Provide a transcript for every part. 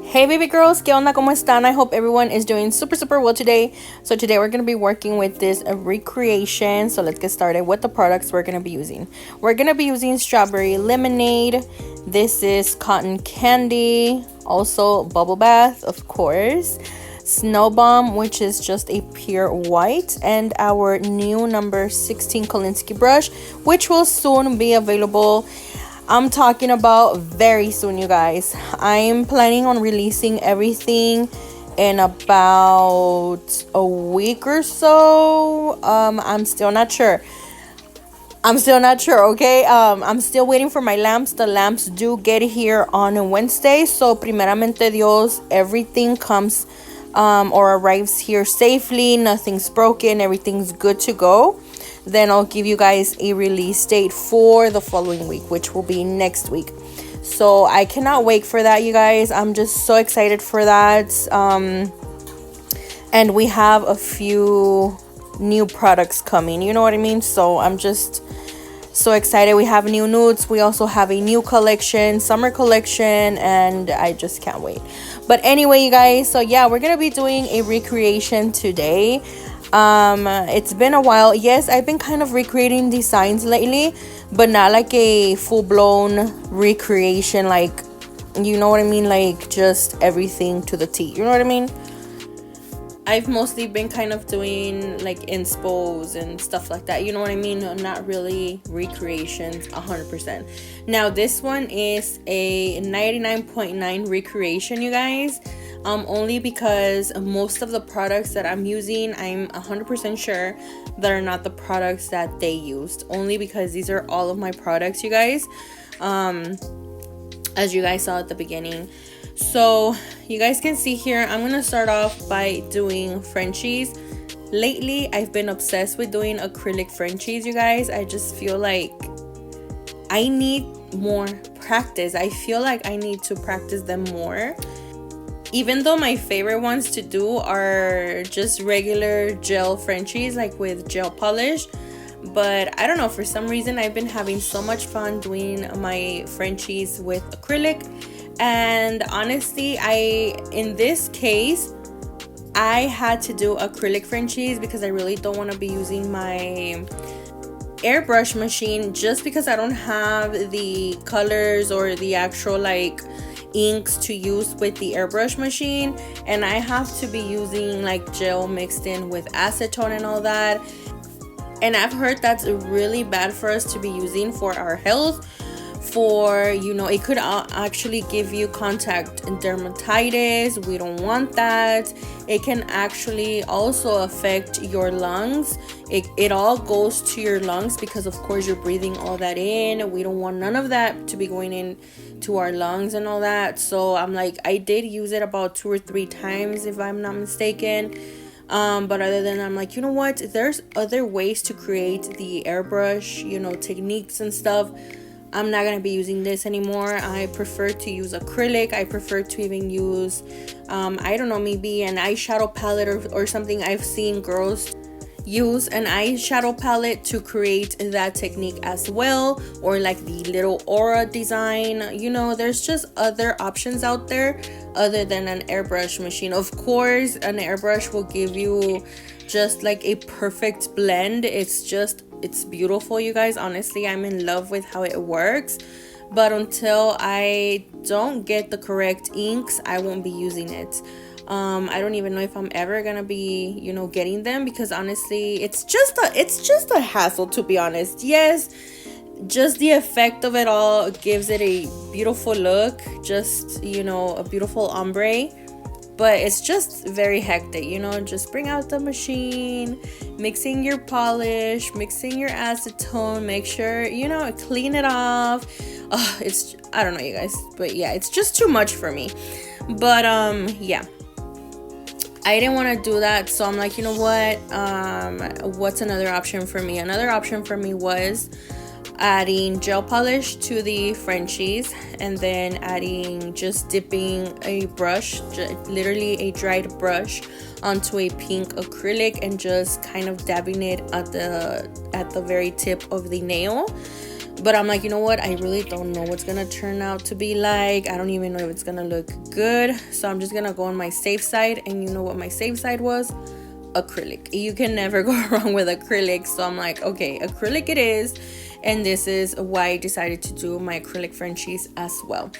Hey baby girls, ¿qué onda? ¿Cómo están? I hope everyone is doing super well today. So today we're going to be working with this recreation. So let's get started with the products we're going to be using. We're going to be using strawberry lemonade. This is cotton candy. Also bubble bath, of course. Snow bomb, which is just a pure white. And our new number 16 Kolinsky brush, which will soon be available. I'm talking about very soon, you guys. I'm planning on releasing everything in about a week or so. I'm still not sure. Okay? I'm still waiting for my lamps. The lamps do get here on a Wednesday. So, primeramente Dios, everything comes or arrives here safely. Nothing's broken. Everything's good to go. Then I'll give you guys a release date for the following week, which will be next week. So I cannot wait for that, you guys. I'm just so excited for that. And we have a few new products coming, you know what I mean? So I'm just so excited. We have new nudes. We also have a new collection, summer collection, and I just can't wait. But anyway, you guys, so yeah, we're gonna be doing a recreation today. It's been a while. Yes, I've been kind of recreating designs lately, but not like a full-blown recreation, like, you know what I mean, like just everything to the T, you know what I mean? I've mostly been kind of doing like inspos and stuff like that, you know what I mean? Not really recreations 100%. Now this one is a 99.9 recreation, you guys. Only because most of the products that I'm using, I'm 100% sure that are not the products that they used. Only because these are all of my products, you guys. As you guys saw at the beginning. So you guys can see here, I'm gonna start off by doing Frenchies. Lately, I've been obsessed with doing acrylic Frenchies, you guys. I just feel like I need more practice. I feel like I need to practice them more. Even though my favorite ones to do are just regular gel Frenchies, like with gel polish. But I don't know, for some reason I've been having so much fun doing my Frenchies with acrylic. And honestly, in this case, I had to do acrylic Frenchies because I really don't want to be using my airbrush machine, just because I don't have the colors or the actual like inks to use with the airbrush machine, and I have to be using like gel mixed in with acetone and all that. And I've heard that's really bad for us to be using for our health. For, you know, it could actually give you contact dermatitis. We don't want that. It can actually also affect your lungs. It all goes to your lungs because of course you're breathing all that in. We don't want none of that to be going in to our lungs and all that. So I'm like, I did use it about 2 or 3 times if I'm not mistaken. But other than that, I'm like, you know what, there's other ways to create the airbrush, you know, techniques and stuff. I'm not gonna be using this anymore. I prefer to use acrylic. I prefer to even use I don't know, maybe an eyeshadow palette or something. I've seen girls use an eyeshadow palette to create that technique as well, or like the little aura design. You know, there's just other options out there other than an airbrush machine. Of course, an airbrush will give you just like a perfect blend. It's beautiful, you guys. Honestly, I'm in love with how it works. But until I don't get the correct inks, I won't be using it. I don't even know if I'm ever gonna be, you know, getting them, because honestly, it's just a hassle, to be honest. Yes, just the effect of it all gives it a beautiful look, just, you know, a beautiful ombre. But it's just very hectic, you know. Just bring out the machine, mixing your polish, mixing your acetone, make sure, you know, clean it off. I don't know, you guys, but yeah, it's just too much for me. But yeah, I didn't want to do that, so I'm like, you know what, what's another option for me? Another option for me was adding gel polish to the Frenchies, and then just dipping a brush, literally a dried brush, onto a pink acrylic and just kind of dabbing it at the very tip of the nail. But I'm like, you know what, I really don't know what's gonna turn out to be like. I don't even know if it's gonna look good, so I'm just gonna go on my safe side. And you know what my safe side was? Acrylic. You can never go wrong with acrylic. So I'm like, okay, acrylic it is. And this is why I decided to do my acrylic Frenchies as well.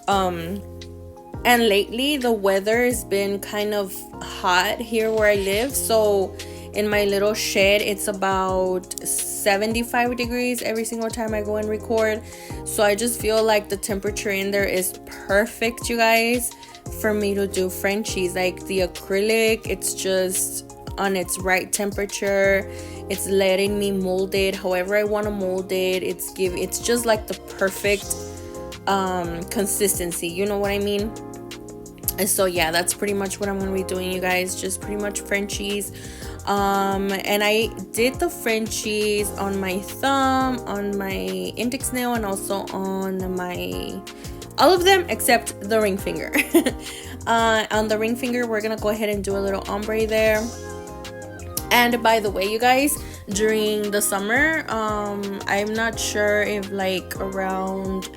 And lately the weather has been kind of hot here where I live, so in my little shed it's about 75 degrees every single time I go and record. So I just feel like the temperature in there is perfect, you guys, for me to do Frenchies. Like the acrylic, it's just on its right temperature. It's letting me mold it however I want to mold it. It's just like the perfect consistency, you know what I mean? And so yeah, that's pretty much what I'm gonna be doing, you guys. Just pretty much Frenchies. And I did the Frenchies on my thumb, on my index nail, and also on my, all of them except the ring finger. On the ring finger, we're gonna go ahead and do a little ombre there. And by the way, you guys, during the summer, I'm not sure if like around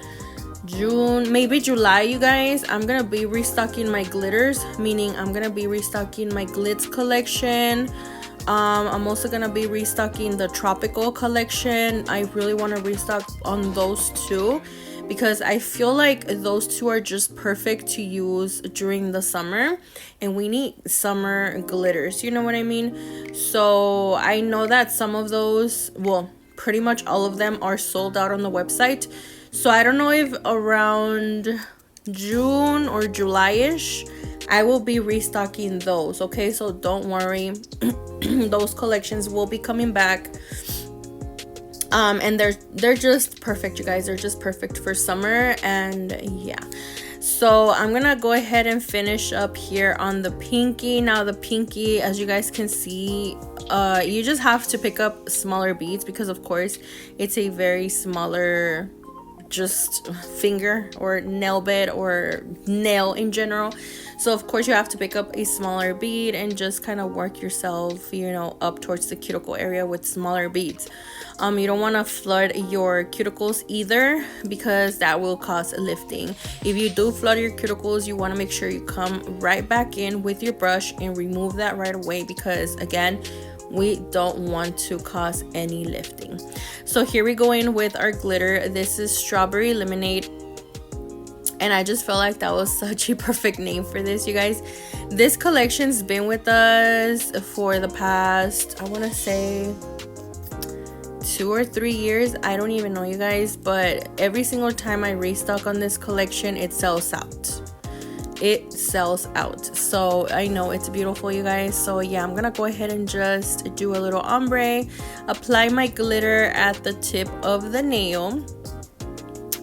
June, maybe July, you guys, I'm gonna be restocking my glitters, meaning I'm gonna be restocking my glitz collection. I'm also gonna be restocking the tropical collection. I really want to restock on those two because I feel like those two are just perfect to use during the summer, and we need summer glitters, you know what I mean? So I know that some of those, well, pretty much all of them are sold out on the website. So I don't know if around June or July-ish I will be restocking those, okay? So don't worry. Those collections will be coming back. And they're just perfect, you guys. They're just perfect for summer. And yeah, so I'm gonna go ahead and finish up here on the pinky. Now the pinky, as you guys can see, you just have to pick up smaller beads because of course it's a very smaller just finger or nail bed or nail in general. So of course you have to pick up a smaller bead and just kind of work yourself, you know, up towards the cuticle area with smaller beads. You don't want to flood your cuticles either because that will cause lifting. If you do flood your cuticles, you want to make sure you come right back in with your brush and remove that right away because again, we don't want to cause any lifting. So here we go in with our glitter. This is Strawberry Lemonade, and I just felt like that was such a perfect name for this, you guys. This collection's been with us for the past, I want to say 2 or 3 years. I don't even know, you guys, but every single time I restock on this collection, it sells out. It sells out. So I know it's beautiful, you guys. So yeah, I'm gonna go ahead and just do a little ombre, apply my glitter at the tip of the nail,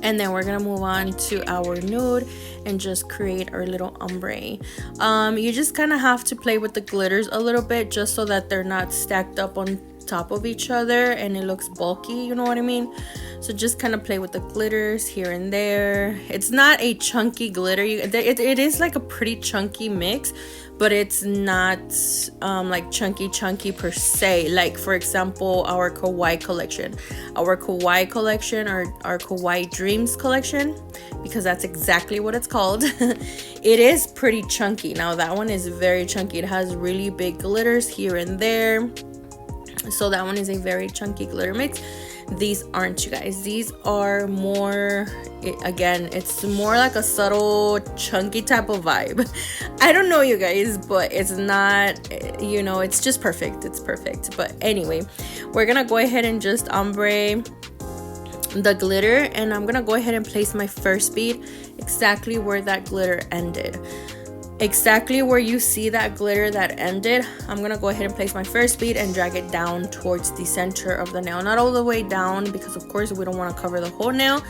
and then we're gonna move on to our nude and just create our little ombre. You just kind of have to play with the glitters a little bit just so that they're not stacked up on top of each other and it looks bulky, you know what I mean? So just kind of play with the glitters here and there. It's not a chunky glitter. It is like a pretty chunky mix, but it's not like chunky per se. Like for example, our Kawaii collection. Our Kawaii collection, or our Kawaii Dreams collection, because that's exactly what it's called. It is pretty chunky. Now that one is very chunky. It has really big glitters here and there. So that one is a very chunky glitter mix. These aren't, you guys. These are more, again, it's more like a subtle chunky type of vibe. I don't know, you guys, but it's not, you know, it's just perfect. It's perfect. But anyway, we're gonna go ahead and just ombre the glitter, and I'm gonna go ahead and place my first bead exactly where that glitter ended. Exactly where you see that glitter that ended, I'm gonna go ahead and place my first bead and drag it down towards the center of the nail. Not all the way down, because of course we don't want to cover the whole nail,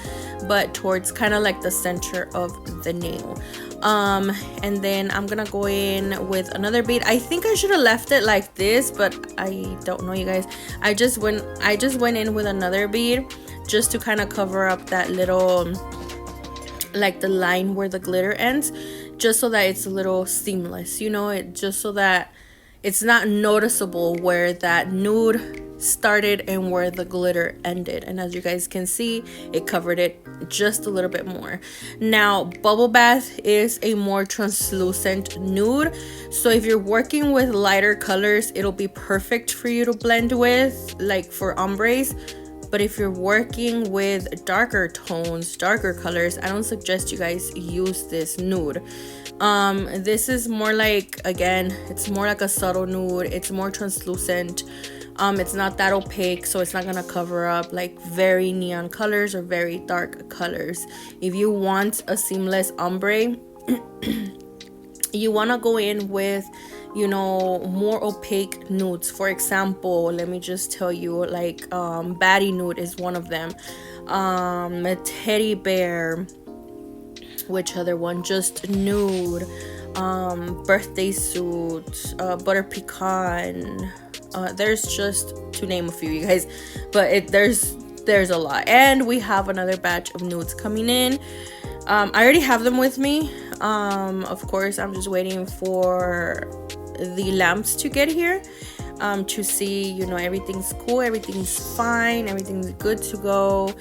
but towards kind of like the center of the nail. And then I'm gonna go in with another bead. I think I should have left it like this, but I don't know, you guys. I just went in with another bead just to kind of cover up that little, like the line where the glitter ends, just so that it's a little seamless, you know, it just so that it's not noticeable where that nude started and where the glitter ended. And as you guys can see, it covered it just a little bit more. Now, Bubble Bath is a more translucent nude, so if you're working with lighter colors, it'll be perfect for you to blend with, like for ombres. But if you're working with darker tones, darker colors, I don't suggest you guys use this nude. This is more like, again, it's more like a subtle nude. It's more translucent. It's not that opaque, so it's not gonna cover up like very neon colors or very dark colors. If you want a seamless ombre, you want to go in with, you know, more opaque nudes. For example, let me just tell you, like Baddie Nude is one of them. A Teddy Bear, which other one? Just Nude, Birthday Suit, Butter Pecan. There's just to name a few, you guys, but there's a lot. And we have another batch of nudes coming in. I already have them with me. Of course, I'm just waiting for the lamps to get here, to see, you know, everything's cool, everything's fine, everything's good to go,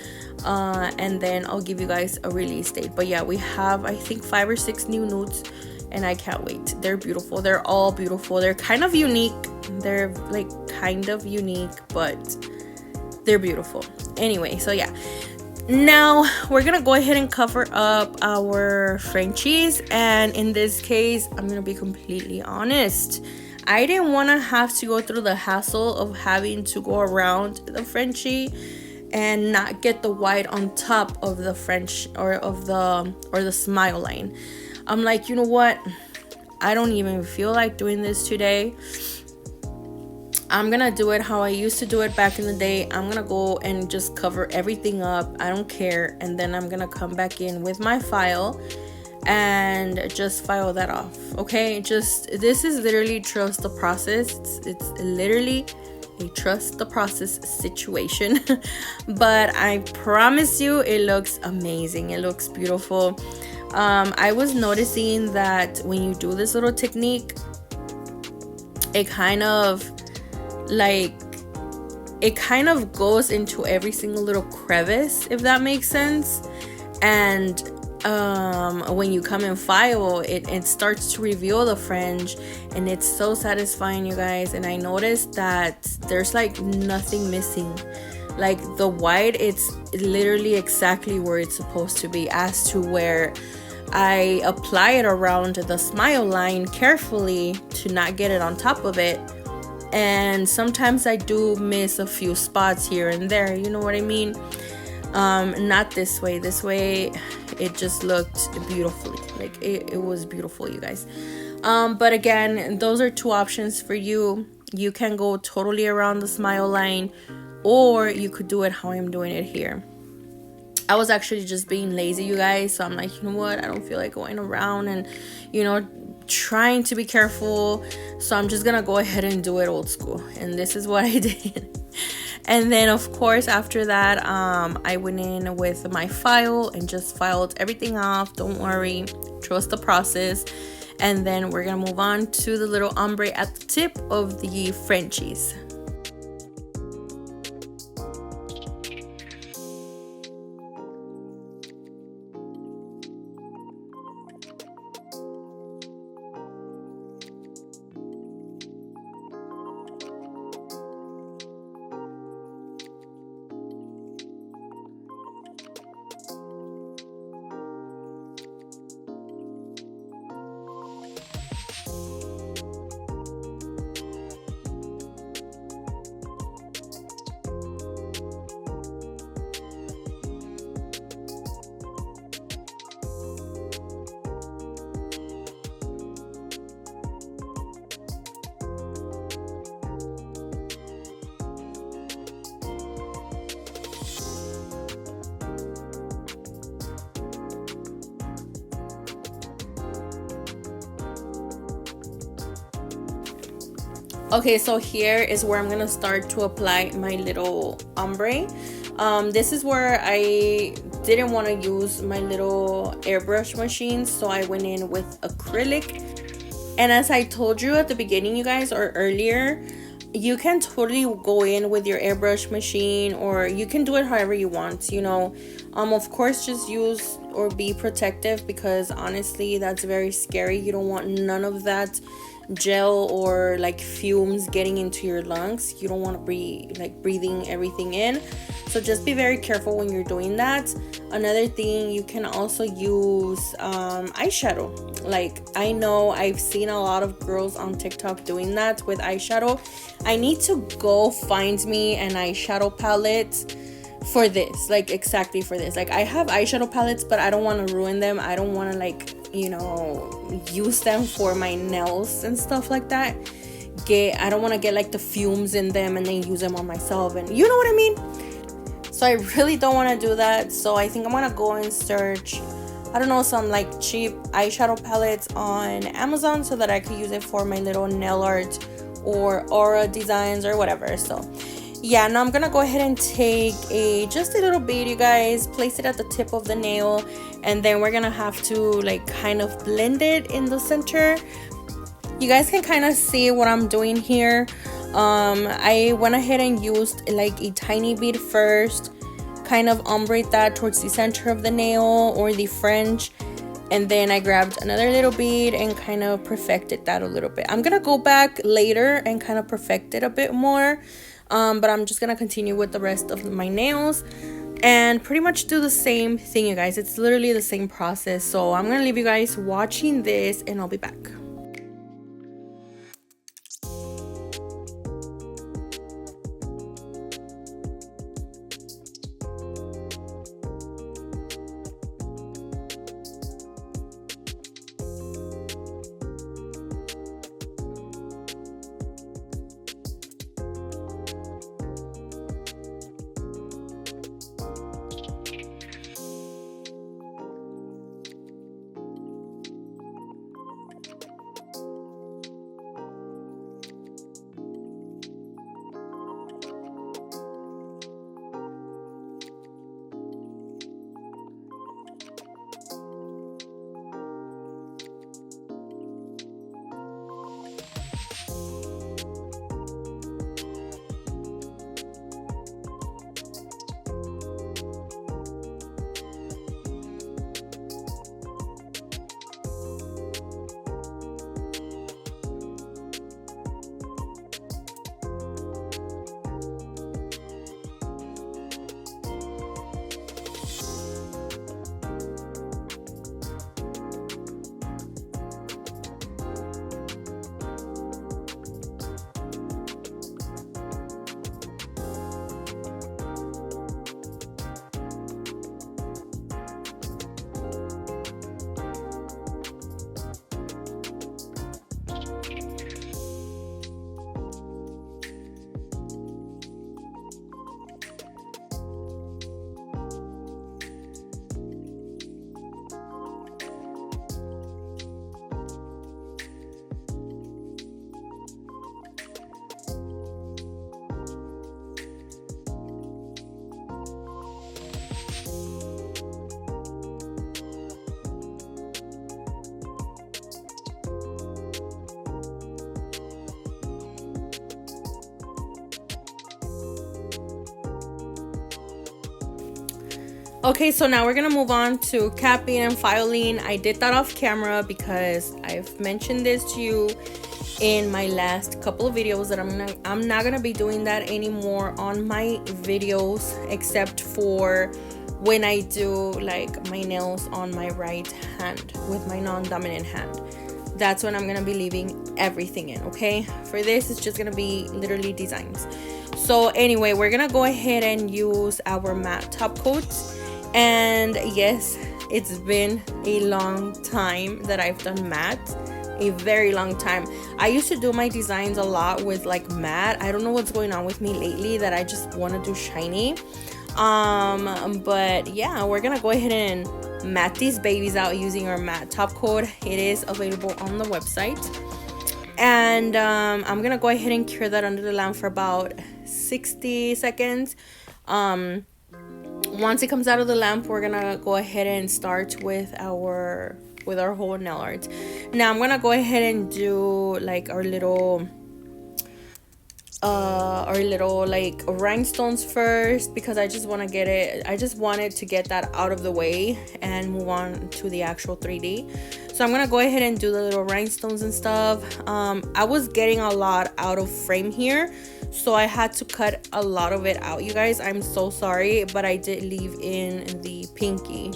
and then I'll give you guys a release date. But yeah, we have, I think, 5 or 6 new nudes, and I can't wait. They're beautiful. They're all beautiful. They're kind of unique. They're like kind of unique, but they're beautiful. Anyway, so yeah, now we're gonna go ahead and cover up our Frenchies. And in this case, I'm gonna be completely honest, I didn't want to have to go through the hassle of having to go around the Frenchie and not get the white on top of the French or the smile line. I'm like, you know what, I don't even feel like doing this today. I'm gonna do it how I used to do it back in the day. I'm gonna go and just cover everything up. I don't care. And then I'm gonna come back in with my file and just file that off. Okay, just, this is literally trust the process. It's literally a trust the process situation. But I promise you, it looks amazing. It looks beautiful. I was noticing that when you do this little technique, it kind of goes into every single little crevice, if that makes sense. And when you come and file, it starts to reveal the fringe, and it's so satisfying, you guys. And I noticed that there's like nothing missing. Like the white, it's literally exactly where it's supposed to be, as to where I apply it around the smile line carefully to not get it on top of it. And sometimes I do miss a few spots here and there, you know what I mean? Not this way. This way, it just looked beautifully. Like it was beautiful, you guys. But again, those are 2 options for you. You can go totally around the smile line, or you could do it how I'm doing it here. I was actually just being lazy, you guys. So I'm like, you know what? I don't feel like going around and, you know, trying to be careful. So I'm just gonna go ahead and do it old school. And this is what I did. And then, of course, after that, I went in with my file and just filed everything off. Don't worry. Trust the process. And then we're gonna move on to the little ombre at the tip of the Frenchies. Okay, so here is where I'm gonna start to apply my little ombre. This is where I didn't want to use my little airbrush machine, so I went in with acrylic. And as I told you at the beginning, you guys, or earlier, you can totally go in with your airbrush machine, or you can do it however you want, you know. Of course, just use or be protective, because honestly, that's very scary. You don't want none of that gel or like fumes getting into your lungs. You don't want to be like breathing everything in, so just be very careful when you're doing that. Another thing, you can also use eyeshadow. Like, I know I've seen a lot of girls on TikTok doing that with eyeshadow. I need to go find me an eyeshadow palette for this, like exactly for this. Like, I have eyeshadow palettes, but I don't want to ruin them. I don't want to, like, you know, use them for my nails and stuff like that. I don't want to get like the fumes in them and then use them on myself, and you know what I mean. So I really don't want to do that. So I think I'm gonna go and search, I don't know, some like cheap eyeshadow palettes on Amazon, so that I could use it for my little nail art or aura designs or whatever. So yeah, now I'm gonna go ahead and take just a little bead, you guys, place it at the tip of the nail, and then we're gonna have to like kind of blend it in the center. You guys can kind of see what I'm doing here. I went ahead and used like a tiny bead first, kind of ombre that towards the center of the nail or the fringe, and then I grabbed another little bead and kind of perfected that a little bit. I'm gonna go back later and kind of perfect it a bit more, but I'm just gonna continue with the rest of my nails and pretty much do the same thing, you guys. It's literally the same process. So I'm gonna leave you guys watching this, and I'll be back. Okay, so now we're gonna move on to capping and filing. I did that off camera because I've mentioned this to you in my last couple of videos that I'm not gonna be doing that anymore on my videos, except for when I do like my nails on my right hand with my non-dominant hand. That's when I'm gonna be leaving everything in. Okay, for this it's just gonna be literally designs. So anyway, we're gonna go ahead and use our matte top coat. And yes, it's been a long time that I've done matte, a very long time. I used to do my designs a lot with like matte. I don't know what's going on with me lately that I just want to do shiny. But yeah, we're gonna go ahead and matte these babies out using our matte top coat. It is available on the website. And I'm gonna go ahead and cure that under the lamp for about 60 seconds. Once it comes out of the lamp, we're gonna go ahead and start with our whole nail art. Now I'm gonna go ahead and do like our little our little like rhinestones first, because I just want to get it, I just wanted to get that out of the way and move on to the actual 3D. So I'm gonna go ahead and do the little rhinestones and stuff. I was getting a lot out of frame here, so I had to cut a lot of it out, you guys. I'm so sorry, but I did leave in the pinky.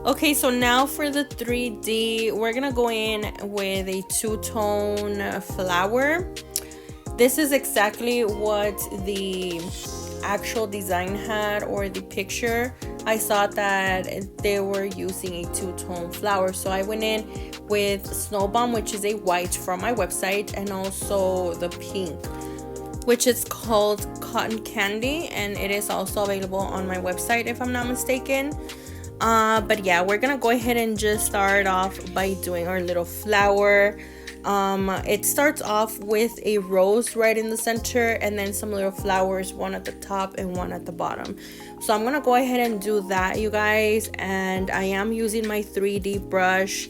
Okay, so now for the 3D, we're gonna go in with a two-tone flower. This is exactly what the actual design had, or the picture. I saw that they were using a two-tone flower, so I went in with Snow Bomb, which is a white from my website, and also the pink, which is called Cotton Candy, and it is also available on my website if I'm not mistaken. But yeah, we're gonna go ahead and just start off by doing our little flower. It starts off with a rose right in the center, and then some little flowers, one at the top and one at the bottom. So I'm gonna go ahead and do that, you guys, and I am using my 3D brush.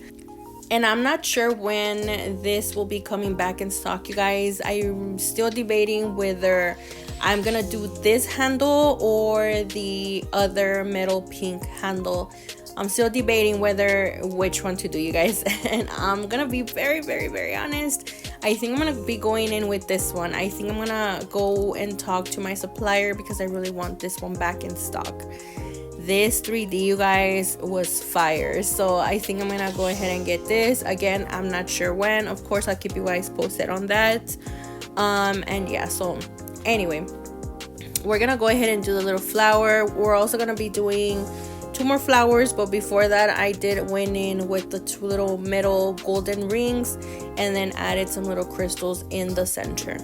And I'm not sure when this will be coming back in stock, you guys. I'm still debating whether I'm gonna do this handle or the other metal pink handle. I'm still debating which one to do, you guys. And I'm gonna be very, very, very honest. I think I'm gonna be going in with this one. I think I'm gonna go and talk to my supplier because I really want this one back in stock. This 3D, you guys, was fire, so I think I'm gonna go ahead and get this. Again, I'm not sure when. Of course, I'll keep you guys posted on that. And yeah, so anyway, we're gonna go ahead and do the little flower. We're also gonna be doing 2 more flowers, but before that I did went in with the 2 little metal golden rings and then added some little crystals in the center.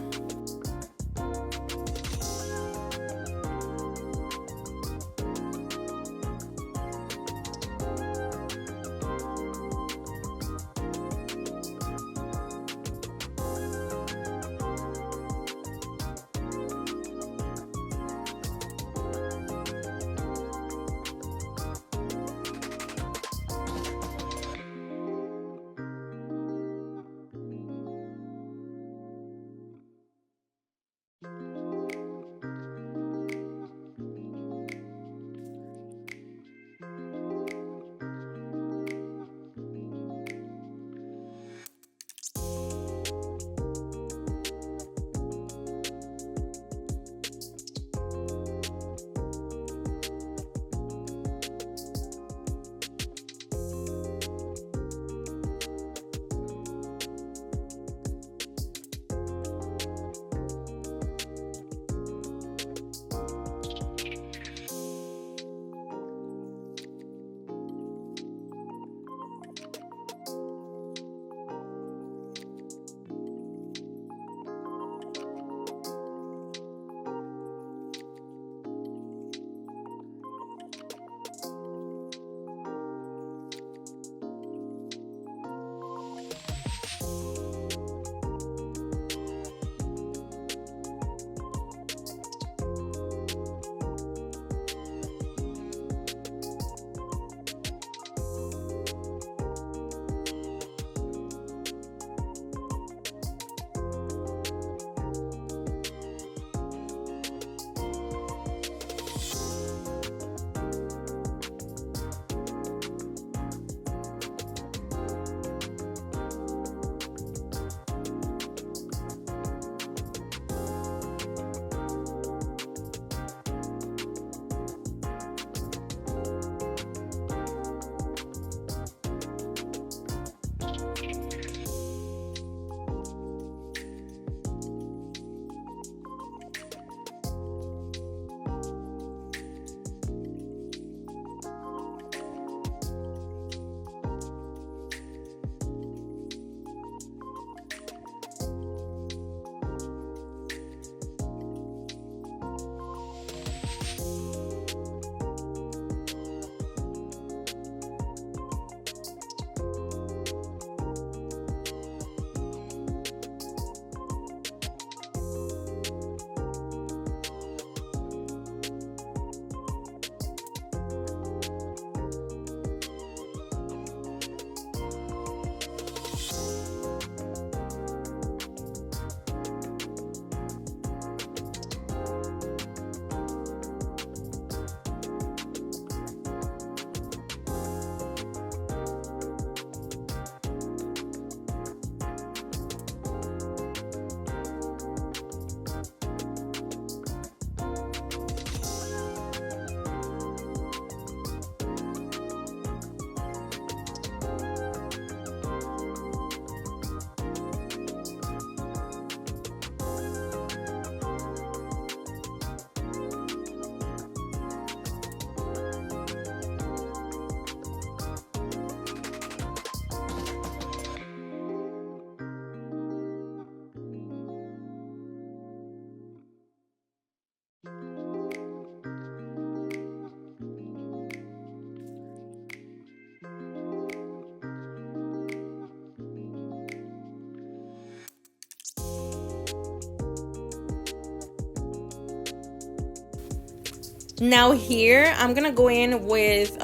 Now here I'm gonna go in with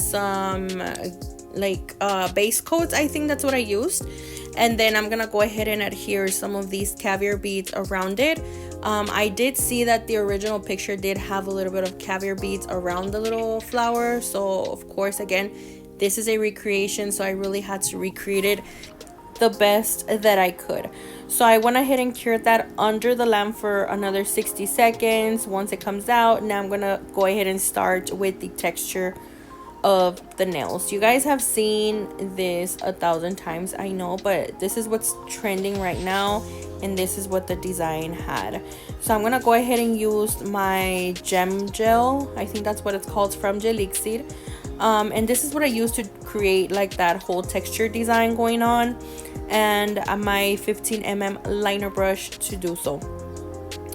some base coats. I think that's what I used, and then I'm gonna go ahead and adhere some of these caviar beads around it. I did see that the original picture did have a little bit of caviar beads around the little flower, so of course, again, this is a recreation, so I really had to recreate it the best that I could. So I went ahead and cured that under the lamp for another 60 seconds. Once it comes out, now I'm gonna go ahead and start with the texture of the nails. You guys have seen this 1,000 times, I know, but this is what's trending right now, and this is what the design had. So I'm gonna go ahead and use my gem gel. I think that's what it's called, from Gelixir. And this is what I use to create like that whole texture design going on, and my 15mm liner brush to do so.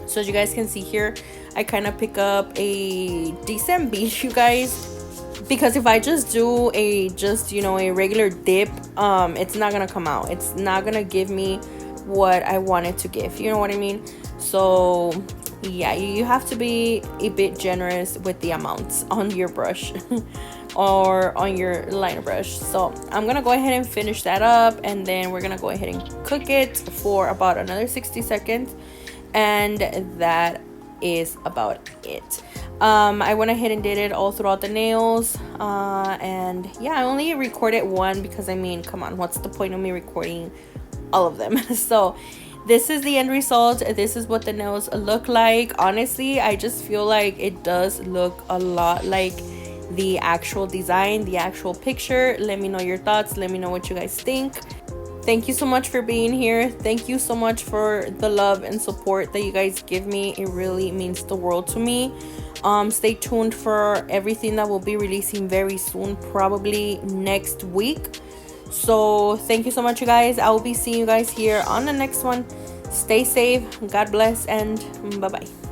So as you guys can see here, I kind of pick up a decent bead, you guys, because if I just do a regular dip, it's not gonna come out. It's not gonna give me what I want it to give, you know what I mean? So yeah, you have to be a bit generous with the amounts on your brush or on your liner brush. So I'm gonna go ahead and finish that up, and then we're gonna go ahead and cook it for about another 60 seconds, and that is about it. I went ahead and did it all throughout the nails, and yeah, I only recorded one because, I mean, come on, what's the point of me recording all of them? So this is the end result. This is what the nails look like. Honestly, I just feel like it does look a lot like the actual design, the actual picture. Let me know your thoughts. Let me know what you guys think. Thank you so much for being here. Thank you so much for the love and support that you guys give me. It really means the world to me. Stay tuned for everything that will be releasing very soon, probably next week. So thank you so much, you guys. I will be seeing you guys here on the next one. Stay safe, God bless, and bye bye.